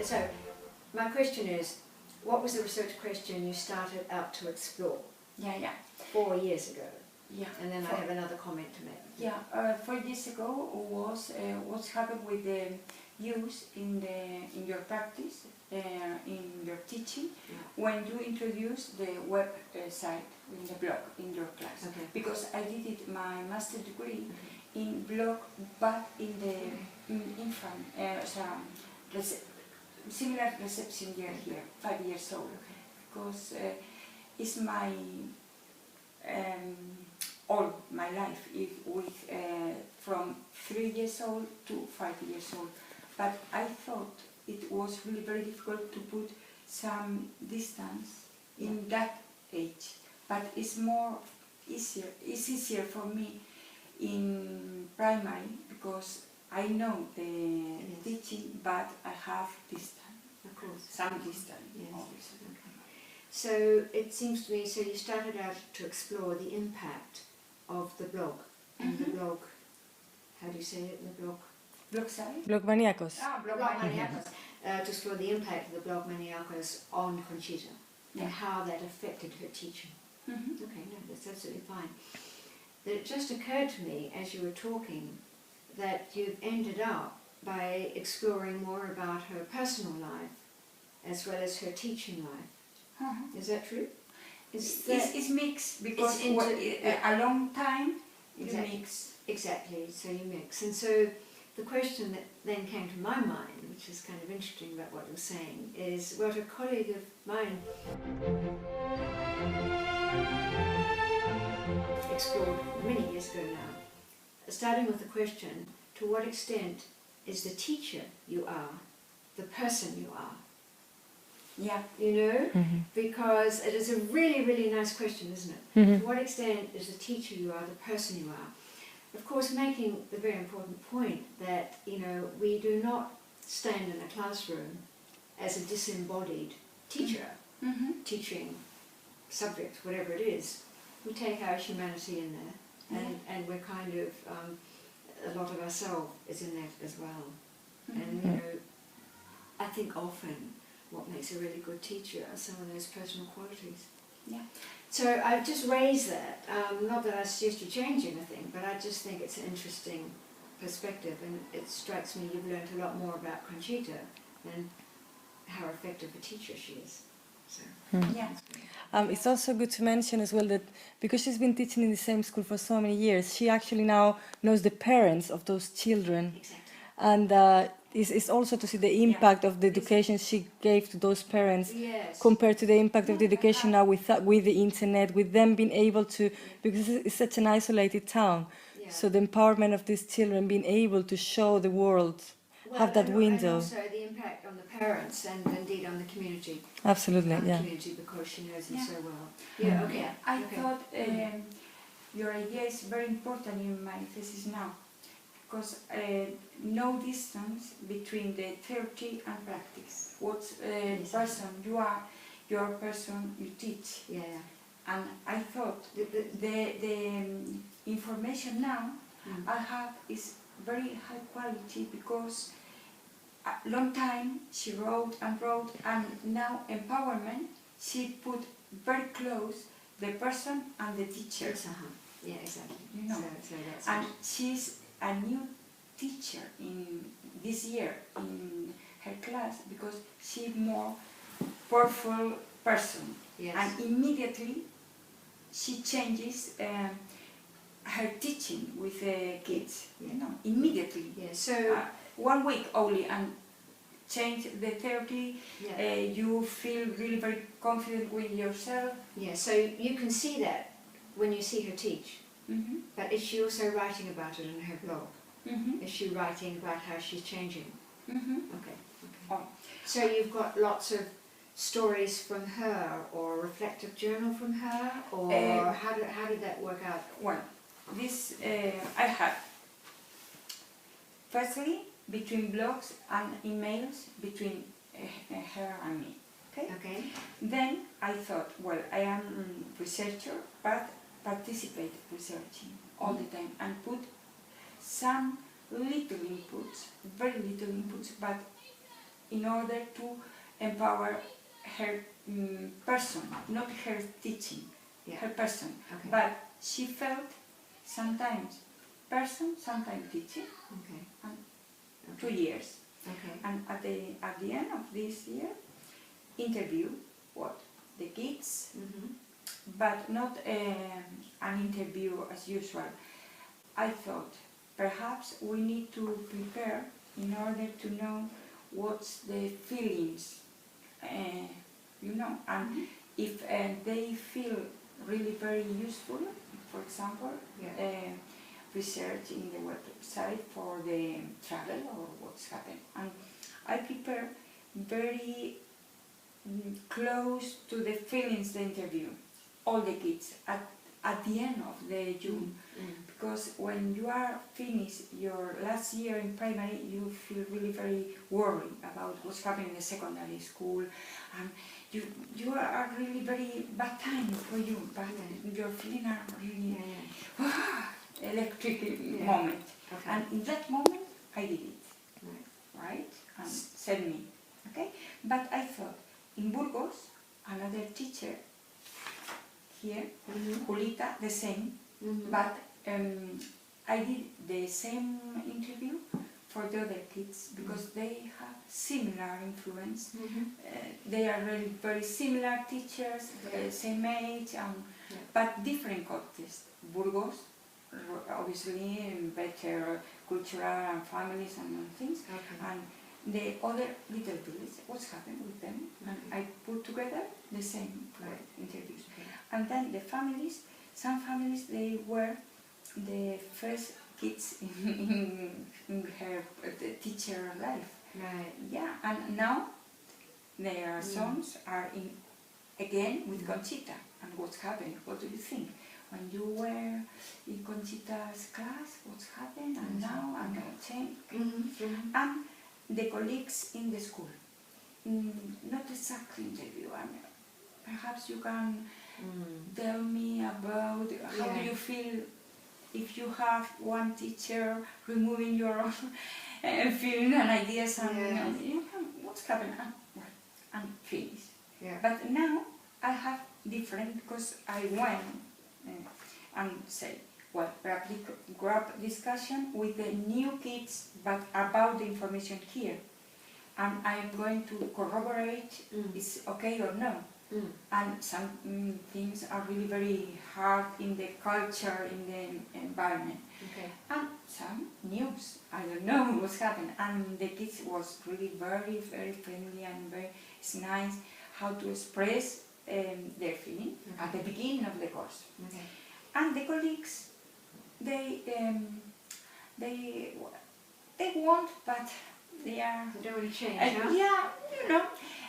So, my question is, what was the research question you started out to explore? 4 years ago. Yeah. And then I have another comment to make. Yeah, 4 years ago was what's happened with the use in your practice, in your teaching, when you introduce the web site in the blog in your class. Okay. Because I did it my master degree in blog, but in the infant, similar reception year here, 5 years old, because it's my all my life with from 3 years old to 5 years old. But I thought it was really very difficult to put some distance in that age. But it's easier for me in primary because I know the teaching, but I have distance. Of course. Some distance. Yes. Okay. So it seems to me, so you started out to explore the impact of the blog. And the blog, how do you say it, the blog? Blog site? Blog maníacos. Blog Maniacos. To explore the impact of the blog Maniacos on Conchita and how that affected her teaching. Okay, no, that's absolutely fine. But it just occurred to me as you were talking that you've ended up by exploring more about her personal life as well as her teaching life. Is that true? It's mixed because a long time you mix. Exactly, so you mix. And so the question that then came to my mind, which is kind of interesting about what you're saying, is what a colleague of mine explored many years ago now, starting with the question, to what extent is the teacher you are the person you are? Yeah. You know? Because it is a really, really nice question, isn't it? To what extent is the teacher you are the person you are? Of course, making the very important point that, you know, we do not stand in a classroom as a disembodied teacher, teaching subjects, whatever it is. We take our humanity in there, and we're kind of, a lot of ourselves is in that as well. And, you know, I think often what makes a really good teacher are some of those personal qualities. Yeah. So I've just raised that, not that I suggest you change anything, but I just think it's an interesting perspective, and it strikes me you've learned a lot more about Conchita than how effective a teacher she is. So, It's also good to mention as well that because she's been teaching in the same school for so many years, she actually now knows the parents of those children. exactly. And it's also to see the impact of the education she gave to those parents Yes. compared to the impact of the education now with the internet, with them being able to, because it's such an isolated town. Yeah. So the empowerment of these children being able to show the world, have that window. And also the impact on the parents and indeed on the community. Absolutely, On the yeah. community because she knows them so well. Yeah, okay. I thought your idea is very important in my thesis now, because no distance between the theory and practice. What person you are, your person you teach. Yeah. And I thought the information now I have is very high quality because a long time she wrote, and now empowerment she put very close the person and the teacher. Yes, yeah, exactly. You know, so that's and she's a new teacher in this year in her class because she's more powerful person. Yes. And immediately she changes her teaching with the kids. Yeah. You know, immediately. Yeah. So 1 week only and change the therapy. yeah. You feel really very confident with yourself. Yeah. So you can see that when you see her teach. But is she also writing about it in her blog? Is she writing about how she's changing? Okay. Oh. So you've got lots of stories from her, or reflective journal from her, or how did that work out? Well, this I have. Firstly, between blogs and emails between her and me. Okay. Okay. Then I thought, well, I am a researcher, but participate researching all the time and put some little inputs, very little inputs, but in order to empower her person, not her teaching, her person. Okay. But she felt sometimes person, sometimes teaching, Okay. and Okay. 2 years. Okay. And at the end of this year, interview what the kids, but not an interview as usual. I thought perhaps we need to prepare in order to know what's the feelings, and if they feel really very useful, for example, research in the website for the travel or what's happened. And I prepare very close to the feelings the interview, all the kids, at the end of the June. Because when you are finished your last year in primary, you feel really very worried about what's happening in the secondary school, and you are really very bad time for you, but your feeling are really electric moment. Okay. And in that moment, I did it, right? And sent me, okay? But I thought, in Burgos, another teacher here, Julita, the same, but I did the same interview for the other kids because they have similar influence. They are really very similar teachers, same age, but different context. Burgos, obviously, better cultural and families and things. And the other little village, what's happened with them? And I put together the same interviews. And then the families, some families, they were the first kids in her teacher life. Right. Yeah, and now their sons are in again with Conchita. And what's happened? What do you think? When you were in Conchita's class, what's happened? And now I'm going to change. And the colleagues in the school, not exactly interview. I mean, perhaps you can tell me about how do you feel if you have one teacher removing your own feeling and ideas and what's happened and finish. But now I have different because I went and say, well, grab discussion with the new kids, but about the information here. And I'm going to corroborate it's okay or no. And some things are really very hard in the culture, in the environment. And some news, I don't know what's happened. And the kids was really very, very friendly and very, it's nice how to express their feeling at the beginning of the course. And the colleagues, they want, but they are... They don't want to change,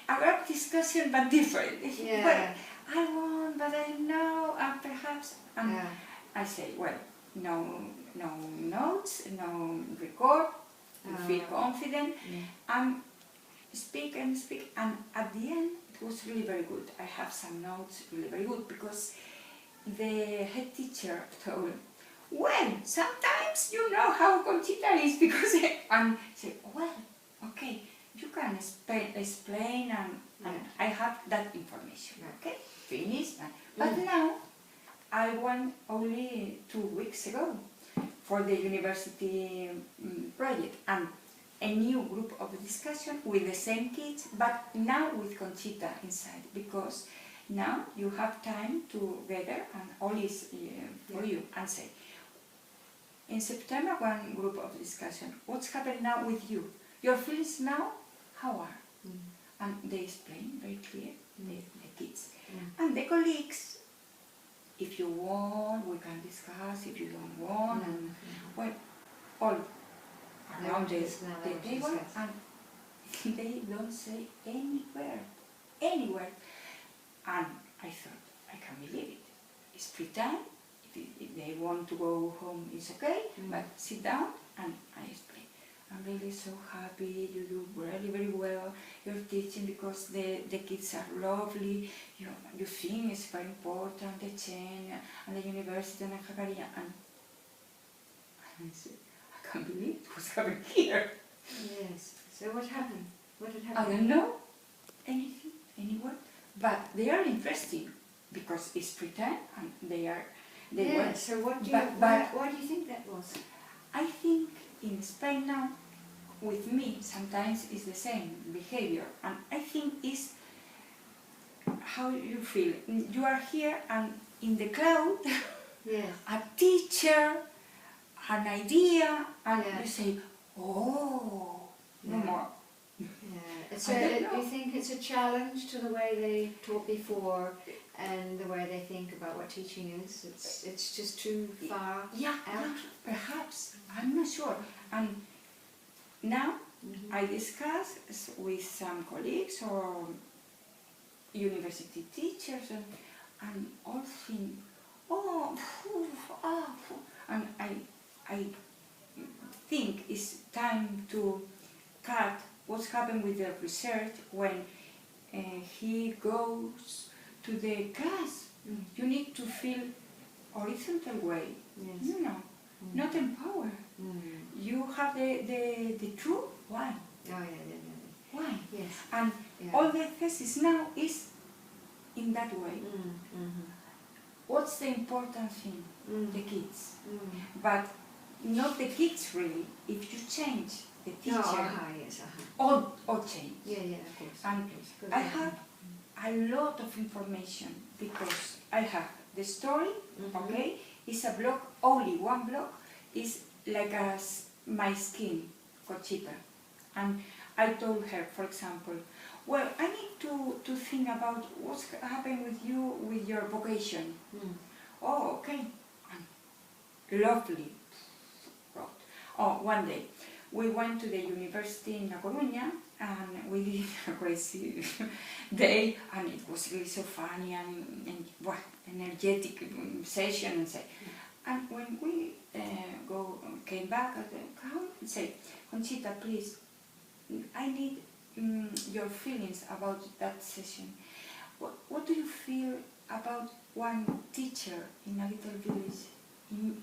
a great discussion, but different. Yeah. Well, I want, but I know, and perhaps... I say, well, no notes, no record, feel confident, and speak, and at the end, it was really very good. I have some notes, really very good, because the head teacher told, well, sometimes you know how Conchita is, because, and say, well, okay, you can explain, and I have that information, okay, finished. But now, I went only 2 weeks ago for the university project, and a new group of discussion with the same kids, but now with Conchita inside, because now you have time to gather, and all is for you, and say, in September, one group of discussion, what's happening now with you? Your feelings now, how are? And they explain very clear, the kids. And the colleagues, if you want, we can discuss, if you don't want, and well, all around the table, and they don't say anywhere. And I thought, I can't believe it. It's free time. If they want to go home, it's okay, but sit down and I explain. I'm really so happy, you do really very well, you're teaching because the kids are lovely, you think it's very important, the chain and the university and Hagaria, and I said, I can't believe what's happening here. Yes. So what happened? What had I happened? don't know anything, any word, but they are interesting because it's pretend and they Yeah, were. so what do you, But why do you think that was? I think in Spain now, with me, sometimes it's the same behavior, and I think it's how you feel. You are here and in the cloud, Yes. a teacher, an idea, and Yeah. you say, oh, no Yeah. more. Yeah. I don't Do you know. think it's a challenge to the way they taught before and the way they think about what teaching is? It's just too far Yeah, out? perhaps, I'm not sure. And now Mhm. I discuss with some colleagues or university teachers and all think, oh, and I think it's time to cut what's happened with the research when he goes to the class. Mm. You need to feel horizontal way, Yes. you know, not empower. Mm. You have the truth. Why? Oh, yeah. Why? Yes. And Yeah. all the thesis now is in that way. Mm. What's the important thing? Mm. The kids. Mm. But not the kids really. If you change the teacher, Yes, uh-huh. all change. Yeah, of course. And Of course. Good I point. have a lot of information because I have the story, Mhm. okay? It's a blog, only one blog, is like my skin, Conchita. And I told her, for example, well, I need to think about what's happened with you with your vocation. Mm. Oh, okay. And lovely. Oh, one day we went to the university in La Coruña and we did a crazy day, and it was really so funny and what energetic session and say. And when we came back at the crowd, say, Conchita, please, I need your feelings about that session. What do you feel about one teacher in a little village in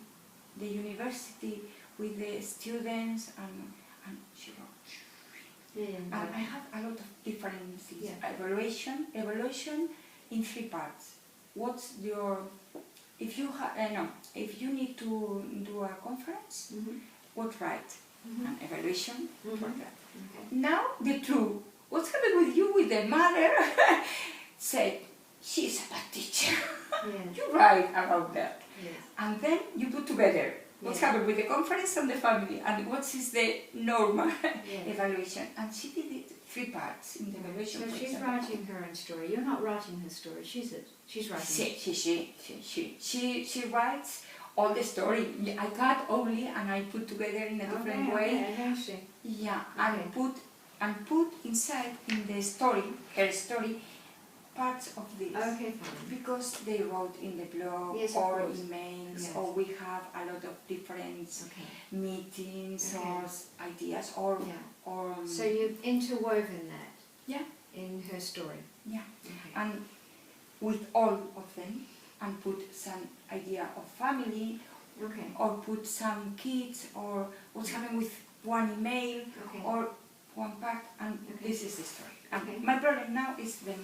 the university with the students and she wrote. Yeah. And I have a lot of different things. Yeah. Evaluation in 3 parts. What's your, if you need to do a conference, Mm-hmm. what right? Mhm. And evaluation for Mhm. that. Okay. Now the truth. What's happened with you with the mother? Say, she's a bad teacher. Yes. You write about that. Yes. And then you put together what's Yeah. happened with the conference and the family and what is the normal Yeah. evaluation. And she did it 3 parts in the evaluation. So for she's example. writing her own story. You're not writing her story. She's writing it. She writes all the story. I cut only and I put together in a different way. Okay, I see. Yeah, Okay. and put inside in the story, her story, parts of this. Okay, fine. Because they wrote in the blog Yes, of or course. emails, Yes. or we have a lot of different Okay. meetings Okay. or ideas or Yeah. or So you've interwoven that yeah, in her story. yeah, Okay. and with all of them, and put some idea of family Okay. or put some kids or what's happening with one email Okay. or one part, and Okay. this is the story. And Okay. my problem now is the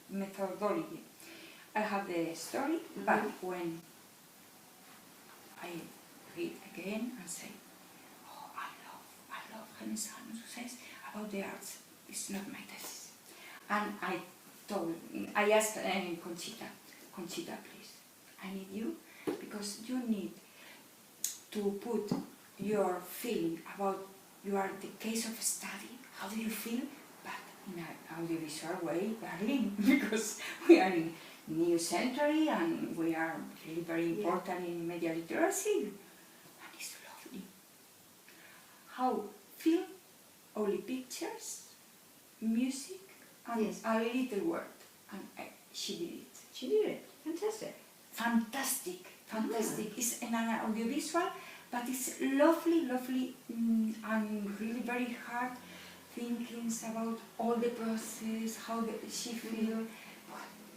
methodology. I have the story, but when I read again and say, oh, I love Helen Simons who says about the arts. It's not my thesis. And I asked Conchita, please, I need you, because you need to put your feeling about you are the case of study, how do you feel, but in an audiovisual way, darling, because we are in new century and we are really very important in media literacy, and it's lovely. How film, only pictures, music, and Yes. a little word, and she did it. She did it. Fantastic. Fantastic. It's in an audiovisual, but it's lovely, and really very hard thinkings about all the process, how she feels.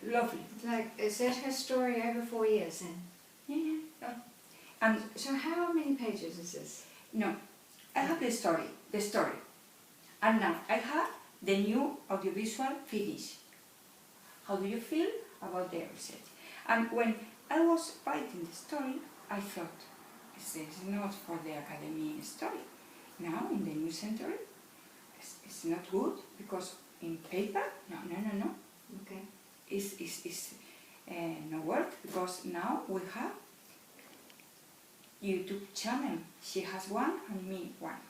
Lovely. It's like, is that her story over 4 years then? Yeah. And So how many pages is this? no, I have the story, and now I have the new audiovisual finish. How do you feel about the research? And when I was writing the story, I thought, this is not for the academic story. Now, in the new century, it's not good, because in paper, no. Okay. It's no work, because now we have YouTube channel. She has one and me one.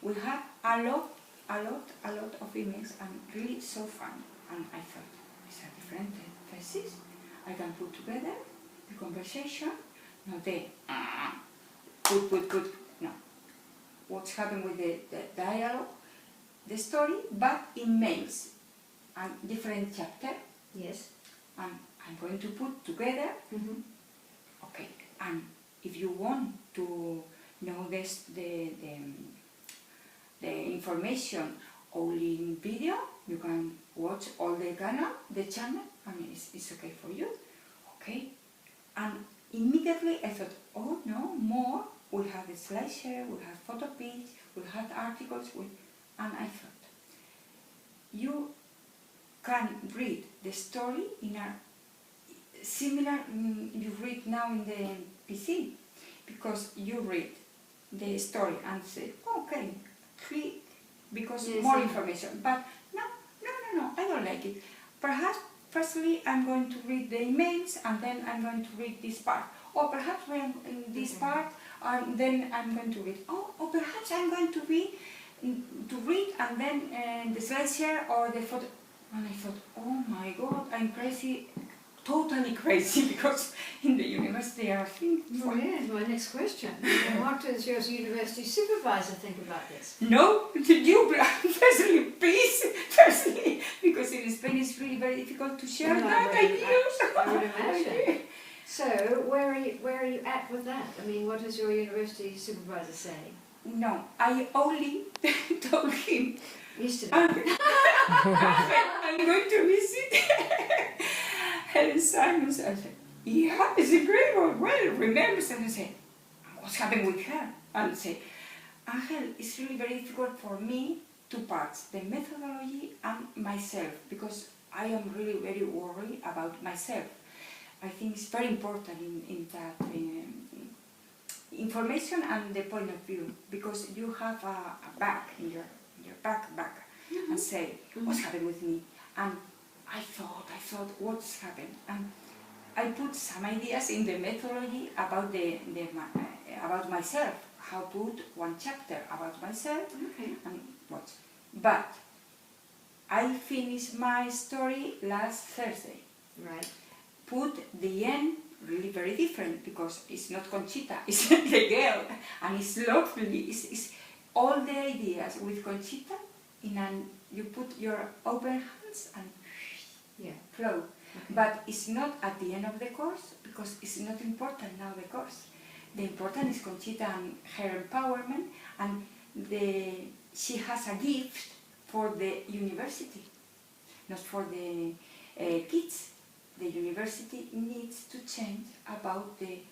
We have a lot of emails, and really so fun. And I thought, these are different faces. I can put together the conversation, not the put. No. What's happened with the dialogue, the story, but in mails and different chapter. Yes. And I'm going to put together. Mm-hmm. Okay. And if you want to know this, the information only in video, you can watch all the channel. I mean, it's okay for you. Okay. And immediately I thought, oh no, more. We have the slideshare, we have photo page, we have articles, and I thought, you can read the story in a similar you read now in the PC, because you read the story and say, okay, click, because yes, more information. But no, I don't like it. Perhaps firstly I'm going to read the emails and then I'm going to read this part. Or perhaps when in this part, then I'm going to read. Or perhaps I'm going to read and then the slideshare or the photo. And I thought, oh my God, I'm crazy, totally crazy, because in the university I think. Well, yes, my next question. What does your university supervisor think about this? No, you personally, please, personally, because in Spain it's really very difficult to share that ideas. I would imagine. So, where are you at with that? I mean, what does your university supervisor say? No, I only told him. Yesterday. I'm going to visit Helen Simons. I said, yeah, it's a great one. Well, remembers. And I said, what's happened with her? And I said, Angel, it's really very difficult for me, two parts, the methodology and myself, because I am really very worried about myself. I think it's very important in that information and the point of view, because you have a back in your back, mm-hmm. and say, what's happened with me? And I thought, what's happened? And I put some ideas in the methodology about about myself. How put one chapter about myself, okay. And what? But I finished my story last Thursday. Right. Put the end really very different, because it's not Conchita, it's the girl, and it's lovely. It's all the ideas with Conchita you put your open hands and flow. Okay. But it's not at the end of the course, because it's not important now the course. The important is Conchita and her empowerment, and she has a gift for the university, not for the kids. The university needs to change about the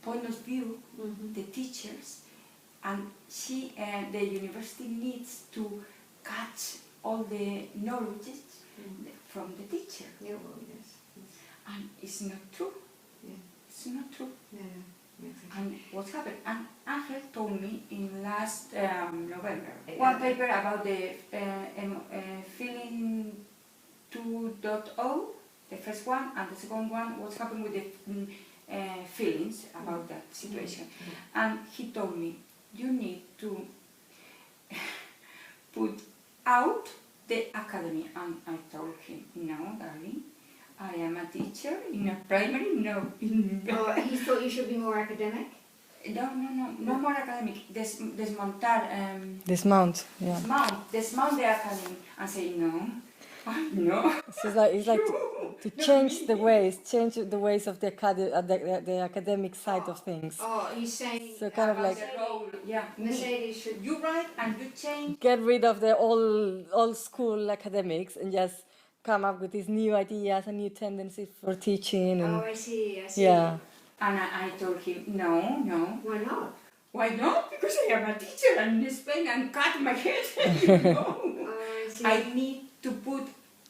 point of view, mm-hmm. the teachers, and the university needs to catch all the knowledge mm-hmm. from the teacher. Yeah, well, yes. And it's not true. Yeah. It's not true. Yeah. Exactly. And what happened? And Angel told me in last November one paper about the feeling 2.0, the first one, and the second one, what's happened with the feelings about that situation. Mm-hmm. And he told me, you need to put out the academy. And I told him, no, darling, I am a teacher in a primary, no. Oh, he thought you should be more academic? No more academic. Dismount, yeah. Dismount the academy and say no. No. So it's like to change the ways of the academic side of things. Oh, he's saying. So kind of like. Yeah. Mercedes should. You write and you change. Get rid of the old school academics and just come up with these new ideas and new tendencies for teaching. And, I see. Yeah. And I told him, no. Why not? Why not? Because I am a teacher and in Spain and cut my head. You know? I need to put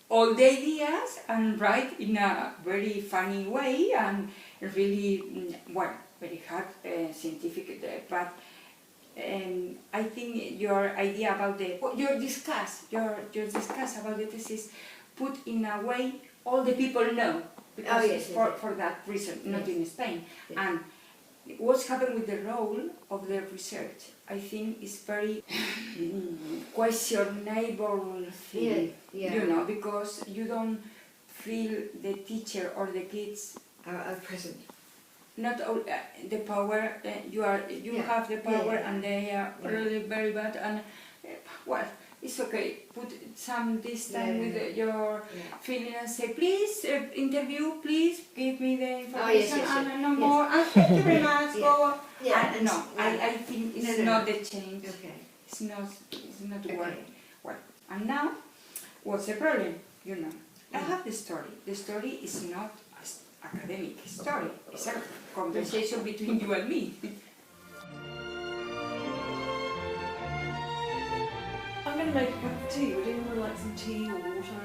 all the ideas and write in a very funny way and really, very hard scientific, but I think your idea about your discuss about the thesis put in a way all the people know, because for that reason, not in Spain. Yes. And what's happened with the role of the research, I think is very questionable thing, you know, because you don't feel the teacher or the kids are present. not all, the power, you have the power and they are really very bad and well, it's okay, put some distance with your feeling and say, please interview, please give me the information and no more, and thank you very much, go. No, I think it's not the change, it's not working. Well, and now, what's the problem, you know? I have the story is not academic story. It's a conversation between you and me. I'm going to make a cup of tea. Would anyone like some tea or water?